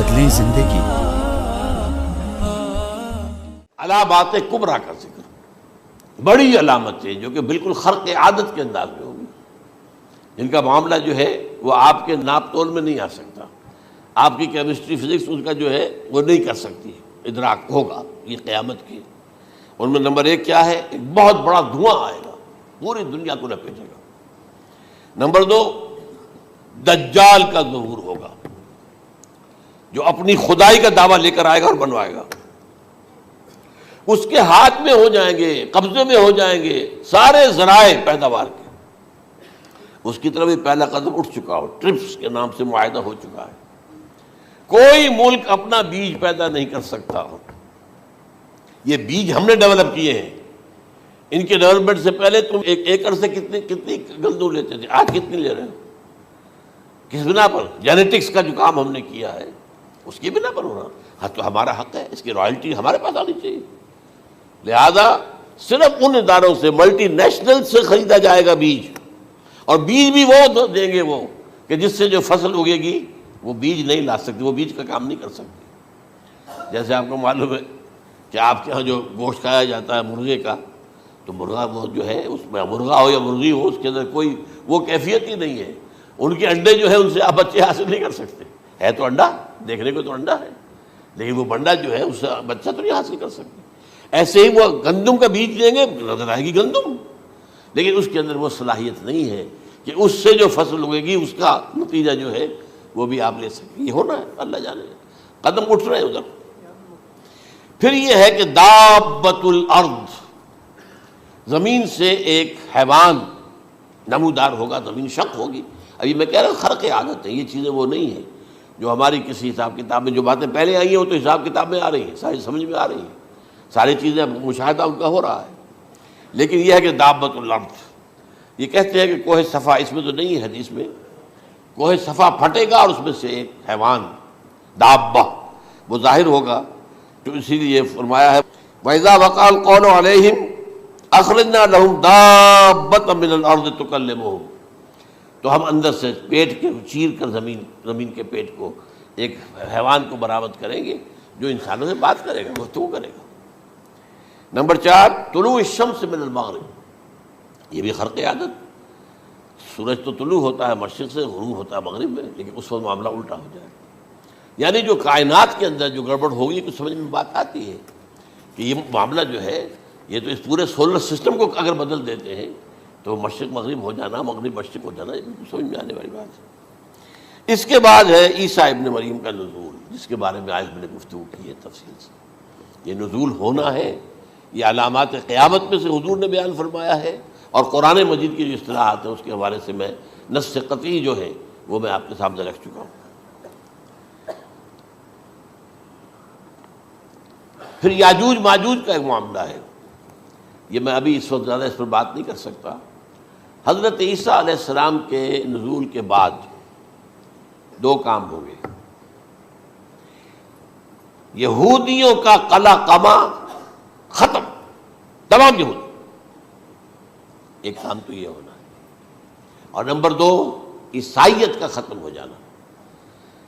بدلیں زندگی۔ علامات کبریٰ کا ذکر، بڑی علامتیں جو کہ بالکل خرق عادت کے انداز میں ہوگی، جن کا معاملہ جو ہے وہ آپ کے ناپ تول میں نہیں آ سکتا، آپ کی کیمسٹری فزکس اس کا جو ہے وہ نہیں کر سکتی، ادراک ہوگا یہ قیامت کی۔ ان میں نمبر 1 کیا ہے؟ ایک بہت بڑا دھواں آئے گا، پوری دنیا کو لپیٹے گا۔ نمبر 2، دجال کا ظہور ہوگا، جو اپنی خدائی کا دعویٰ لے کر آئے گا اور بنوائے گا۔ اس کے ہاتھ میں ہو جائیں گے، قبضے میں ہو جائیں گے سارے ذرائع پیداوار کے۔ اس کی طرف بھی پہلا قدم اٹھ چکا ہو، ٹرپس کے نام سے معاہدہ ہو چکا ہے۔ کوئی ملک اپنا بیج پیدا نہیں کر سکتا، یہ بیج ہم نے ڈیولپ کیے ہیں۔ ان کے ڈیولپمنٹ سے پہلے تم ایک ایکڑ سے کتنی گندم لیتے تھے، آج کتنی لے رہے ہو؟ کس بنا پر؟ جینیٹکس کا جو کام ہم نے کیا ہے اس کی بنا پر ہو رہا۔ ہاں تو ہمارا حق ہے، اس کی رائلٹی ہمارے پاس آنی چاہیے۔ لہذا صرف ان اداروں سے، ملٹی نیشنل سے خریدا جائے گا بیج، اور بیج بھی وہ دیں گے وہ کہ جس سے جو فصل اگے گی وہ بیج نہیں لا سکتی، وہ بیج کا کام نہیں کر سکتی۔ جیسے آپ کو معلوم ہے کہ آپ کے ہاں جو گوشت کھایا جاتا ہے مرغے کا، تو مرغا وہ جو ہے اس میں مرغا ہو یا مرغی ہو، اس کے اندر کوئی وہ کیفیت ہی نہیں ہے۔ ان کے انڈے جو ہے ان سے آپ بچے حاصل نہیں کر سکتے، ہے تو انڈا، دیکھنے کو تو انڈا ہے، لیکن وہ بنڈا جو ہے اس سے بچہ تو نہیں حاصل کر سکتے۔ ایسے ہی وہ گندم کا بیج لیں گے، نظر آئے گی گندم، لیکن اس کے اندر وہ صلاحیت نہیں ہے کہ اس سے جو فصل اگے گی اس کا نتیجہ جو ہے وہ بھی آپ لے سکیں۔ یہ ہونا ہے، اللہ جانے، قدم اٹھ رہے ہیں ادھر۔ پھر یہ ہے کہ دابۃ الارض، زمین سے ایک حیوان نمودار ہوگا، زمین شق ہوگی۔ ابھی میں کہہ رہا ہوں خرق عادت ہے، یہ چیزیں وہ نہیں ہیں جو ہماری کسی حساب کتاب میں جو باتیں پہلے آئی ہیں وہ تو حساب کتاب میں آ رہی ہیں، ساری سمجھ میں آ رہی ہیں، ساری چیزیں مشاہدہ ان کا ہو رہا ہے۔ لیکن یہ ہے کہ دابۃ الارض، یہ کہتے ہیں کہ کوہ صفا، اس میں تو نہیں ہے حدیث میں، کوہ صفا پھٹے گا اور اس میں سے ایک حیوان دابہ وہ ظاہر ہوگا، تو اسی لیے فرمایا ہے وَإِذَا وَقَعَ الْقَوْلُ عَلَيْهِمْ أَخْرَجْنَا لَهُمْ دَابَّةً مِّنَ الْأَرْضِ تُكَلِّمُهُمْ، تو ہم اندر سے پیٹ کے چیر کر زمین کے پیٹ کو ایک حیوان کو برآمد کریں گے جو انسانوں سے بات کرے گا، گفتگو کرے گا۔ نمبر 4، طلوع الشمس من المغرب، یہ بھی خرق عادت، سورج تو طلوع ہوتا ہے مشرق سے، غروب ہوتا ہے مغرب میں، لیکن اس وقت معاملہ الٹا ہو جائے، یعنی جو کائنات کے اندر جو گڑبڑ ہوگی کچھ سمجھ میں بات آتی ہے کہ یہ معاملہ جو ہے، یہ تو اس پورے سولر سسٹم کو اگر بدل دیتے ہیں تو مشرق مغرب ہو جانا، مغرب مشرق ہو جانا، یہ سمجھ میں آنے والی بات ہے۔ اس کے بعد ہے عیسیٰ ابن مریم کا نزول، جس کے بارے میں آج میں نے گفتگو کی ہے تفصیل سے۔ یہ نزول ہونا ہے، یہ علامات قیامت میں سے حضور نے بیان فرمایا ہے، اور قرآن مجید کی جو اصطلاحات ہیں اس کے حوالے سے میں نص قطعی جو ہے وہ میں آپ کے سامنے رکھ چکا ہوں۔ پھر یاجوج ماجوج کا ایک معاملہ ہے، یہ میں ابھی اس وقت زیادہ اس پر بات نہیں کر سکتا۔ حضرت عیسیٰ علیہ السلام کے نزول کے بعد 2 کام ہوں گے، یہودیوں کا قلع قمع ختم، تمام یہود، ایک کام تو یہ ہونا ہے، اور نمبر 2 عیسائیت کا ختم ہو جانا،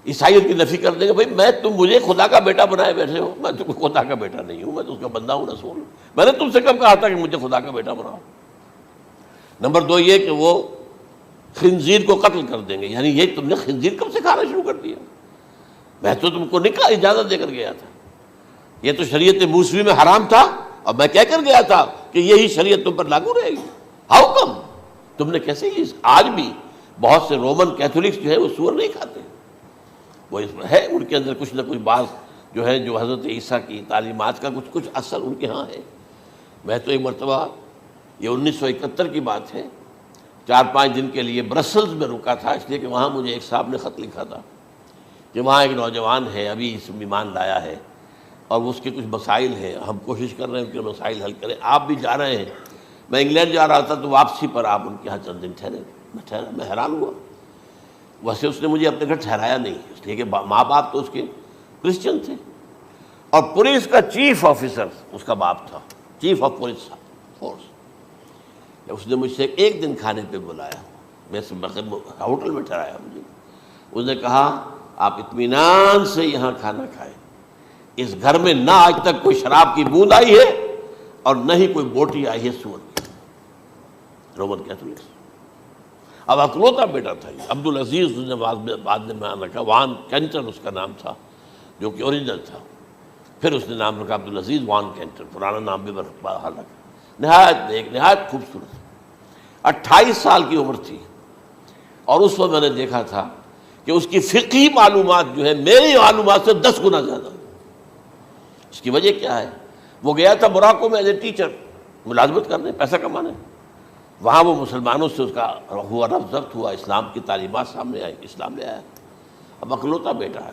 عیسائیت کی نفی کر دیں گے، بھائی تم مجھے خدا کا بیٹا بنائے بیٹھے ہو، میں تم خدا کا بیٹا نہیں ہوں، میں تو اس کا بندہ ہوں، رسول ہوں، میں نے تم سے کب کہا تھا کہ مجھے خدا کا بیٹا بناؤ۔ نمبر 2 یہ کہ وہ خنزیر کو قتل کر دیں گے، یعنی یہ تم نے خنزیر کب سے کھانا شروع کر دیا، میں تو تم کو نکاح اجازت دے کر گیا تھا، یہ تو شریعت موسوی میں حرام تھا، اور میں کہہ کر گیا تھا کہ یہی شریعت تم پر لاگو رہے گی، ہاؤ کم تم نے کیسے یہ؟ آج بھی بہت سے رومن کیتھولکس جو ہے وہ سور نہیں کھاتے، وہ اس میں ہے ان کے اندر کچھ نہ کچھ بات جو ہے جو حضرت عیسیٰ کی تعلیمات کا کچھ اثر ان کے ہاں ہے۔ میں تو ایک مرتبہ، یہ 1971 کی بات ہے، 4-5 دن کے لیے برسلز میں رکا تھا، اس لیے کہ وہاں مجھے ایک صاحب نے خط لکھا تھا کہ وہاں ایک نوجوان ہے، ابھی اس ایمان لایا ہے، اور اس کے کچھ مسائل ہیں، ہم کوشش کر رہے ہیں ان کے مسائل حل کریں، آپ بھی جا رہے ہیں۔ میں انگلینڈ جا رہا تھا تو واپسی پر آپ ان کے یہاں چند دن ٹھہرے، میں حیران ہوا، ویسے اس نے مجھے اپنے گھر ٹھہرایا نہیں، اس لیے کہ ماں باپ تو اس کے کرسچن تھے، اور پولیس کا چیف آفیسر اس کا باپ تھا، چیف آف پولیس فورس۔ اس نے مجھ سے 1 دن کھانے پہ بلایا، میں ہوٹل میں ٹھہرایا مجھے، اس نے کہا آپ اطمینان سے یہاں کھانا کھائیں. اس گھر میں نہ آج تک کوئی شراب کی بوند آئی ہے اور نہ ہی کوئی بوٹی آئی ہے سور کی. Roman Catholics. اب اکلوتا بیٹا تھا یہ عبدالعزیز، نے بعد میں بیان رکھا، وان کینٹر اس کا نام تھا جو کہ اوریجنل تھا. پھر اس نے نام رکھا عبدالعزیز وان کینٹر، پرانا نام بھی بہرحال رکھا. نہایت خوبصورت. 28 سال کی عمر تھی اور اس وقت میں نے دیکھا تھا کہ اس کی فقہی معلومات جو ہے میری معلومات سے 10 گنا زیادہ. اس کی وجہ کیا ہے؟ وہ گیا تھا موراکو میں ایز اے ٹیچر ملازمت کرنے، پیسہ کمانے. وہاں وہ مسلمانوں سے اس کا ہوا رفت ضبط ہوا، اسلام کی تعلیمات سامنے آئی، اسلام لے آیا. اب اکلوتا بیٹا ہے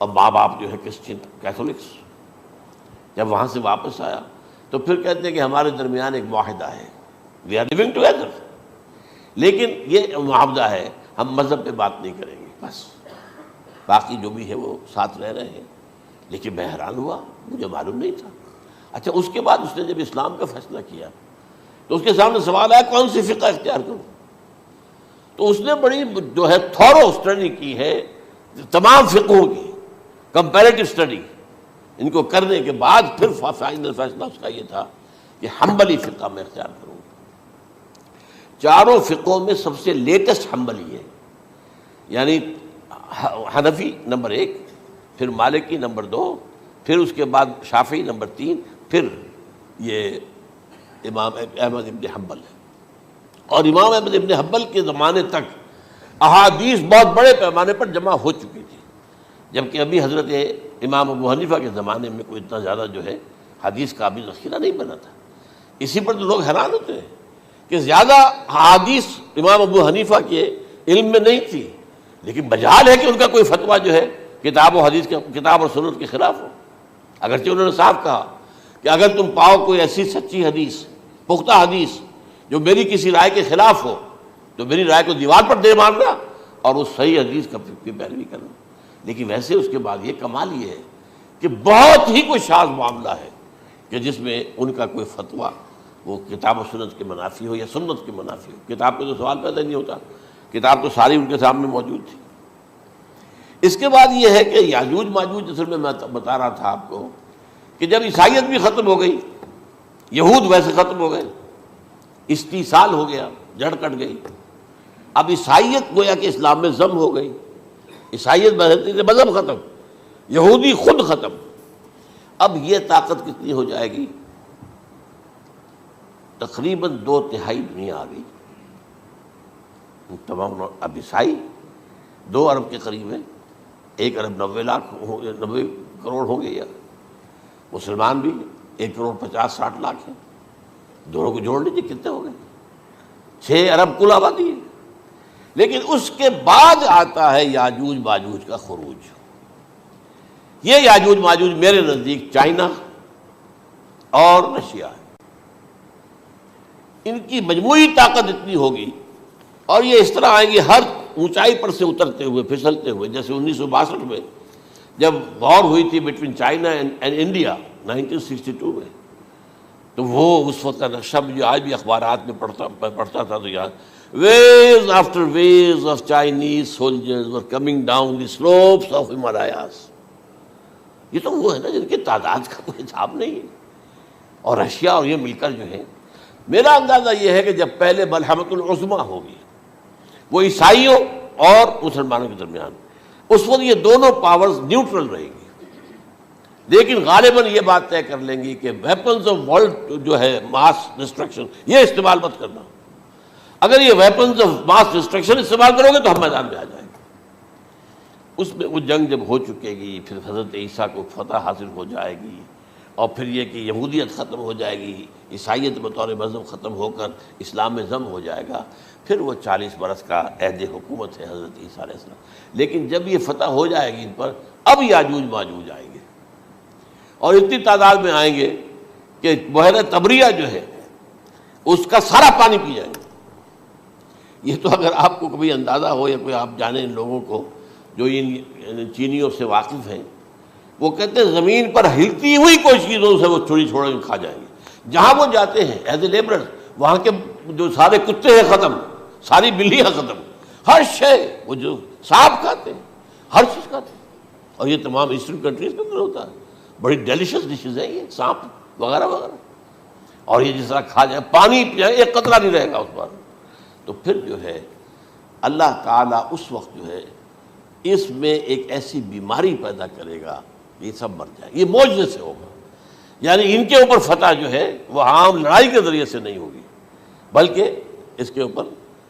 اور ماں باپ جو ہے کرسچن کیتھولکس. جب وہاں سے واپس آیا تو پھر کہتے ہیں کہ ہمارے درمیان ایک معاہدہ ہے، وی آر لیونگ ٹوگیدر، لیکن یہ معاہدہ ہے ہم مذہب پہ بات نہیں کریں گے، بس باقی جو بھی ہے وہ ساتھ رہ رہے ہیں. لیکن میں حیران ہوا، مجھے معلوم نہیں تھا. اچھا اس کے بعد اس نے جب اسلام کا فیصلہ کیا تو اس کے سامنے سوال آیا کون سی فقہ اختیار کروں. تو اس نے بڑی جو ہے تھورو اسٹڈی کی ہے تمام فقہوں کی، کمپیریٹو اسٹڈی. ان کو کرنے کے بعد پھر فائنل فیصلہ اس کا یہ تھا کہ حنبلی فقہ میں اختیار کروں. چاروں فقہوں میں سب سے لیٹسٹ حنبلی ہے، یعنی حنفی نمبر 1، پھر مالکی نمبر 2، پھر اس کے بعد شافعی نمبر 3، پھر یہ امام احمد ابن حنبل ہے. اور امام احمد ابن حنبل کے زمانے تک احادیث بہت بڑے پیمانے پر جمع ہو چکی تھی، جبکہ ابھی حضرت امام ابو حنیفہ کے زمانے میں کوئی اتنا زیادہ جو ہے حدیث کا بھی ذخیرہ نہیں بنا تھا. اسی پر تو لوگ حیران ہوتے ہیں کہ زیادہ حدیث امام ابو حنیفہ کے علم میں نہیں تھی، لیکن مجال ہے کہ ان کا کوئی فتویٰ جو ہے کتاب و حدیث کے، کتاب اور سنت کے خلاف ہو. اگرچہ انہوں نے صاف کہا کہ اگر تم پاؤ کوئی ایسی سچی حدیث، پختہ حدیث جو میری کسی رائے کے خلاف ہو تو میری رائے کو دیوار پر دے مارنا اور اس صحیح حدیث کی پیروی کرنا. لیکن ویسے اس کے بعد یہ کمال یہ ہے کہ بہت ہی کوئی شاذ معاملہ ہے کہ جس میں ان کا کوئی فتویٰ وہ کتاب و سنت کے منافی ہو یا سنت کے منافی ہو. کتاب پہ تو سوال پیدا نہیں ہوتا، کتاب تو ساری ان کے سامنے موجود تھی. اس کے بعد یہ ہے کہ یاجوج ماجوج، اصل میں بتا رہا تھا آپ کو کہ جب عیسائیت بھی ختم ہو گئی، یہود ویسے ختم ہو گئے، استیصال ہو گیا، جڑ کٹ گئی. اب عیسائیت گویا کہ اسلام میں ضم ہو گئی. عیسائیت مذہب ختم، یہودی خود ختم. اب یہ طاقت کتنی ہو جائے گی؟ تقریباً 2/3 دنیا آ گئی. تمام اب عیسائی 2 ارب کے قریب ہے، 1 ارب 90 کروڑ ہو گئے، یا مسلمان بھی 1 کروڑ 50-60 لاکھ ہیں. دونوں کو جوڑ لیجیے کتنے ہو گئے؟ 6 ارب کل آبادی ہے. لیکن اس کے بعد آتا ہے یاجوج ماجوج کا خروج. یہ یاجوج ماجوج میرے نزدیک چائنا اور رشیا ہے. ان کی مجموعی طاقت اتنی ہوگی اور یہ اس طرح آئیں گے ہر اونچائی پر سے اترتے ہوئے، پھسلتے ہوئے. جیسے 1962 میں جب وار ہوئی تھی بٹوین چائنا اینڈ انڈیا 1962 میں، تو وہ اس وقت کا نقشہ مجھے آج بھی اخبارات میں پڑھتا تھا تو یاد، waves after waves of Chinese soldiers were coming down the slopes of Himalayas. یہ تو وہ ہے نا جن کی تعداد کا کوئی حساب نہیں ہے. اور رشیا اور یہ مل کر جو ہے، میرا اندازہ یہ ہے کہ جب پہلے ملحمۃ العظمیٰ ہوگی وہ عیسائیوں اور مسلمانوں کے درمیان، اس وقت یہ دونوں پاورز نیوٹرل رہیں گی. لیکن غالباً یہ بات طے کر لیں گی کہ ویپنز آف ورلڈ جو ہے ماس ڈسٹرکشن، یہ استعمال مت کرنا. اگر یہ ویپنز آف ماس ڈسٹرکشن استعمال کرو گے تو ہم میدان میں آ جائیں گے. اس میں وہ جنگ جب ہو چکے گی، پھر حضرت عیسیٰ کو فتح حاصل ہو جائے گی، اور پھر یہ کہ یہودیت ختم ہو جائے گی، عیسائیت بطور مذہب ختم ہو کر اسلام میں ضم ہو جائے گا. پھر وہ 40 برس کا عہد حکومت ہے حضرت عیسیٰ علیہ السلام. لیکن جب یہ فتح ہو جائے گی ان پر، اب یاجوج ماجوج آئیں گے اور اتنی تعداد میں آئیں گے کہ بحیرہ طبریہ جو ہے اس کا سارا پانی پی جائیں گے. یہ تو اگر آپ کو کبھی اندازہ ہو یا کوئی آپ جانیں ان لوگوں کو جو ان چینیوں سے واقف ہیں، وہ کہتے ہیں زمین پر ہلتی ہوئی کوئی چیزوں سے وہ چھوڑی چھوڑ کے کھا جائیں گے. جہاں وہ جاتے ہیں ایز اے لیبرر، وہاں کے جو سارے کتے ہیں ختم، ساری بلیاں ختم، ہر شے وہ جو سانپ کھاتے ہیں، ہر چیز کھاتے ہیں، اور یہ تمام ایسٹرن کنٹریز کے اندر ہوتا ہے، بڑی ڈیلیشیس ڈشز ہیں یہ، سانپ وغیرہ وغیرہ، اور یہ جس طرح کھا جائے، پانی پی جائے، ایک قطرہ نہیں رہے گا اس پر. تو پھر جو ہے اللہ تعالیٰ اس وقت جو ہے اس میں ایک ایسی بیماری پیدا کرے گا کہ یہ سب مر جائے. یہ معجزے سے ہوگا، یعنی ان کے اوپر فتح جو ہے وہ عام لڑائی کے ذریعے سے نہیں ہوگی، بلکہ اس کے اوپر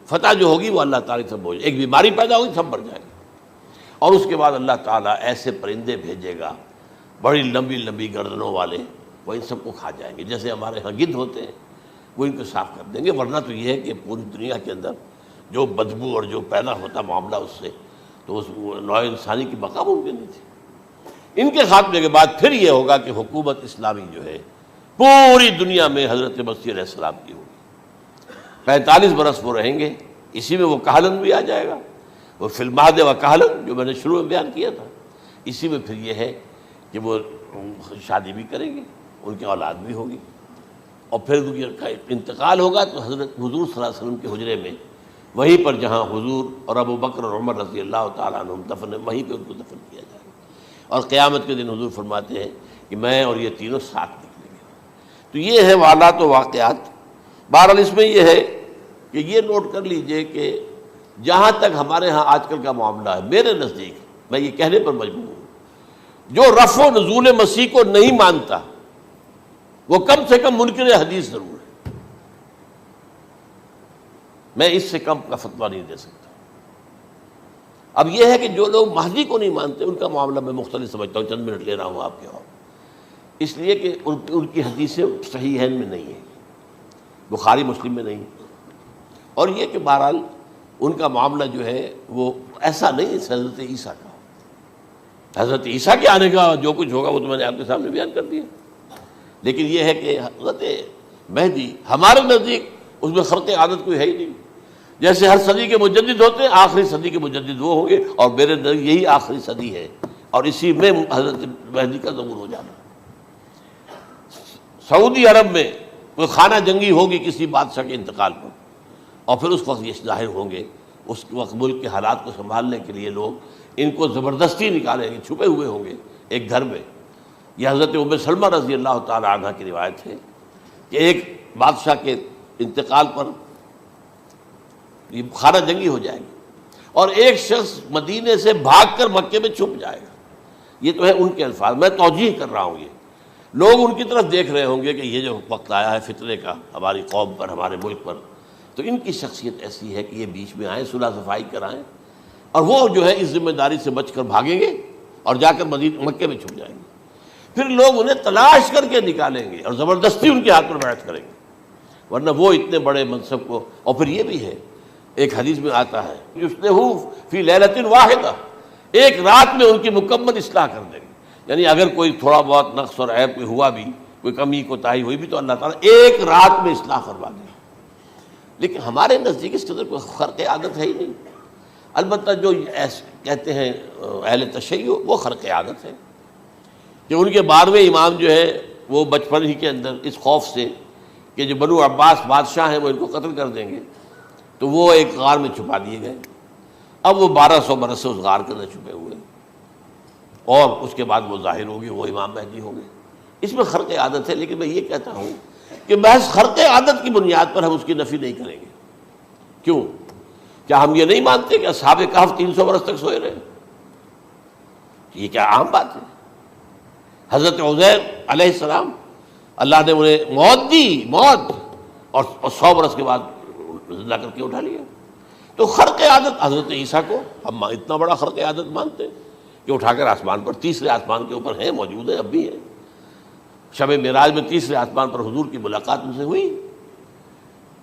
فتح جو ہوگی وہ اللہ تعالیٰ سے بوجھ، ایک بیماری پیدا ہوگی، سب مر جائے گا. اور اس کے بعد اللہ تعالیٰ ایسے پرندے بھیجے گا بڑی لمبی لمبی گردنوں والے، وہ ان سب کو کھا جائیں گے. جیسے ہمارے ہاں گدھ ہوتے ہیں وہ ان کو صاف کر دیں گے. ورنہ تو یہ ہے کہ پوری دنیا کے اندر جو بدبو اور جو پیدا ہوتا معاملہ اس سے، تو اس نوع انسانی کی بقا ممکن نہیں تھی. ان کے خاتمے کے بعد پھر یہ ہوگا کہ حکومت اسلامی جو ہے پوری دنیا میں حضرت مسیح علیہ السلام کی ہوگی. 45 برس وہ رہیں گے، اسی میں وہ کہلن بھی آ جائے گا، وہ فی المہد و کہلن جو میں نے شروع میں بیان کیا تھا. اسی میں پھر یہ ہے کہ وہ شادی بھی کریں گے، ان کی اولاد بھی ہوگی، اور پھر ان کا انتقال ہوگا تو حضرت حضور صلی اللہ علیہ وسلم کے حجرے میں، وہیں پر جہاں حضور اور ابو بکر اور عمر رضی اللہ تعالیٰ عنہم دفن ہیں، وہیں پہ ان کو دفن کیا جائے گا. اور قیامت کے دن حضور فرماتے ہیں کہ میں اور یہ تینوں ساتھ نکلیں گے. تو یہ ہے حالات و واقعات. بہرحال اس میں یہ ہے کہ یہ نوٹ کر لیجئے کہ جہاں تک ہمارے ہاں آج کل کا معاملہ ہے، میرے نزدیک میں یہ کہنے پر مجبور ہوں، جو رفع و نزول مسیح کو نہیں مانتا وہ کم سے کم منکر حدیث ضرور ہے. میں اس سے کم کا فتویٰ نہیں دے سکتا. اب یہ ہے کہ جو لوگ مہدی کو نہیں مانتے ان کا معاملہ میں مختلف سمجھتا ہوں. چند منٹ لے رہا ہوں آپ کے، اور اس لیے کہ ان کی حدیثیں صحیحین میں نہیں ہیں، بخاری مسلم میں نہیں. اور یہ کہ بہرحال ان کا معاملہ جو ہے وہ ایسا نہیں ہے حضرت عیسیٰ کا. حضرت عیسیٰ کے آنے کا جو کچھ ہوگا وہ تو میں نے آپ کے سامنے بیان کر دیا. لیکن یہ ہے کہ حضرت مہدی ہمارے نزدیک اس میں خرق عادت کوئی ہے ہی نہیں. جیسے ہر صدی کے مجدد ہوتے ہیں، آخری صدی کے مجدد وہ ہوں گے، اور میرے نزدیک یہی آخری صدی ہے، اور اسی میں حضرت مہدی کا ظہور ہو جانا. سعودی عرب میں کوئی خانہ جنگی ہوگی کسی بادشاہ کے انتقال پر، اور پھر اس وقت یہ ظاہر ہوں گے. اس وقت ملک کے حالات کو سنبھالنے کے لیے لوگ ان کو زبردستی نکالیں گے، چھپے ہوئے ہوں گے ایک گھر میں. یہ حضرت ام سلمہ رضی اللہ تعالی عنہ کی روایت ہے کہ ایک بادشاہ کے انتقال پر یہ خانہ جنگی ہو جائے گی، اور ایک شخص مدینے سے بھاگ کر مکے میں چھپ جائے گا. یہ تو ہے ان کے الفاظ، میں توجیہ کر رہا ہوں. یہ لوگ ان کی طرف دیکھ رہے ہوں گے کہ یہ جو وقت آیا ہے فتنے کا ہماری قوم پر، ہمارے ملک پر، تو ان کی شخصیت ایسی ہے کہ یہ بیچ میں آئیں، صلح صفائی کرائیں، اور وہ جو ہے اس ذمہ داری سے بچ کر بھاگیں گے اور جا کر مکے میں چھپ جائیں گے. پھر لوگ انہیں تلاش کر کے نکالیں گے اور زبردستی ان کے ہاتھ پر بیعت کریں گے، ورنہ وہ اتنے بڑے منصب کو. اور پھر یہ بھی ہے، ایک حدیث میں آتا ہے یصلحوا فی لیلۃ واحدہ، ایک رات میں ان کی مکمل اصلاح کر دیں گے. یعنی اگر کوئی تھوڑا بہت نقص اور عیب کوئی ہوا بھی، کوئی کمی کوتاہی ہوئی بھی، تو اللہ تعالیٰ ایک رات میں اصلاح کروا دے. لیکن ہمارے نزدیک اس قدر کوئی خرق عادت ہے ہی نہیں. البتہ جو کہتے ہیں اہل تشیع، وہ خرق عادت ہے کہ ان کے 12ویں امام جو ہے وہ بچپن ہی کے اندر اس خوف سے کہ جو بنو عباس بادشاہ ہیں وہ ان کو قتل کر دیں گے، تو وہ ایک غار میں چھپا دیے گئے. اب وہ 1200 برس سے اس غار کے اندر چھپے ہوئے، اور اس کے بعد وہ ظاہر ہوگی، وہ امام مہدی ہوں گے. اس میں خرق عادت ہے. لیکن میں یہ کہتا ہوں کہ محض خرق عادت کی بنیاد پر ہم اس کی نفی نہیں کریں گے. کیوں؟ کیا ہم یہ نہیں مانتے کہ اصحاب کہف 300 برس تک سوئے رہے؟ یہ کیا عام بات ہے؟ حضرت عزیر علیہ السلام اللہ نے انہیں موت دی، موت، اور 100 برس کے بعد زندہ کر کے اٹھا لیا. تو خرق عادت حضرت عیسیٰ کو ہم اتنا بڑا خرق عادت مانتے ہیں کہ اٹھا کر آسمان پر، تیسرے آسمان کے اوپر ہیں، موجود ہیں، اب بھی ہیں. شب معراج میں تیسرے آسمان پر حضور کی ملاقات ان سے ہوئی.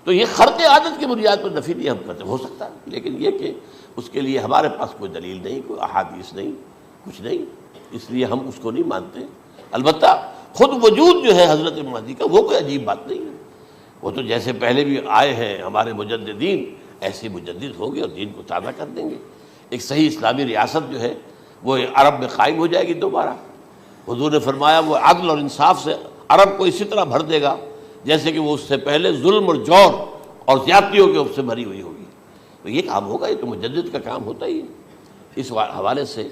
تو یہ خرق عادت کی بنیاد پر نفی نہیں ہم کرتے. ہو سکتا ہے، لیکن یہ کہ اس کے لیے ہمارے پاس کوئی دلیل نہیں، کوئی احادیث نہیں، کچھ نہیں، اس لیے ہم اس کو نہیں مانتے. البتہ خود وجود جو ہے حضرت مہدی کا وہ کوئی عجیب بات نہیں ہے. وہ تو جیسے پہلے بھی آئے ہیں ہمارے مجددین، ایسے مجدد ہوں گے اور دین کو تازہ کر دیں گے. ایک صحیح اسلامی ریاست جو ہے وہ عرب میں قائم ہو جائے گی دوبارہ. حضور نے فرمایا وہ عدل اور انصاف سے عرب کو اسی طرح بھر دے گا جیسے کہ وہ اس سے پہلے ظلم اور جور اور زیادتیوں کے سے بھری ہوئی ہوگی. تو یہ کام ہوگا، یہ تو مجدد کا کام ہوتا ہی ہے. اس حوالے سے.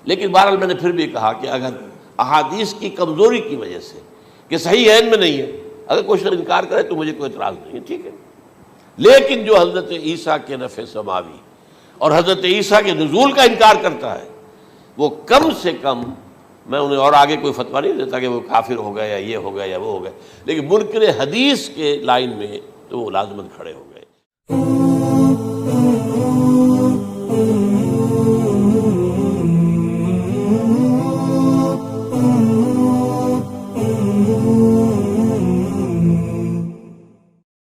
لیکن بہرحال میں نے پھر بھی کہا کہ اگر احادیث کی کمزوری کی وجہ سے کہ صحیح عین میں نہیں ہے، اگر کوئی شخص انکار کرے تو مجھے کوئی اعتراض نہیں ہے، ٹھیک ہے. لیکن جو حضرت عیسیٰ کے نفع سماوی اور حضرت عیسیٰ کے نزول کا انکار کرتا ہے، وہ کم سے کم، میں انہیں اور آگے کوئی فتویٰ نہیں دیتا کہ وہ کافر ہو گئے یا یہ ہو گیا یا وہ ہو گیا، لیکن منکر حدیث کے لائن میں تو وہ لازماً کھڑے ہو گئے.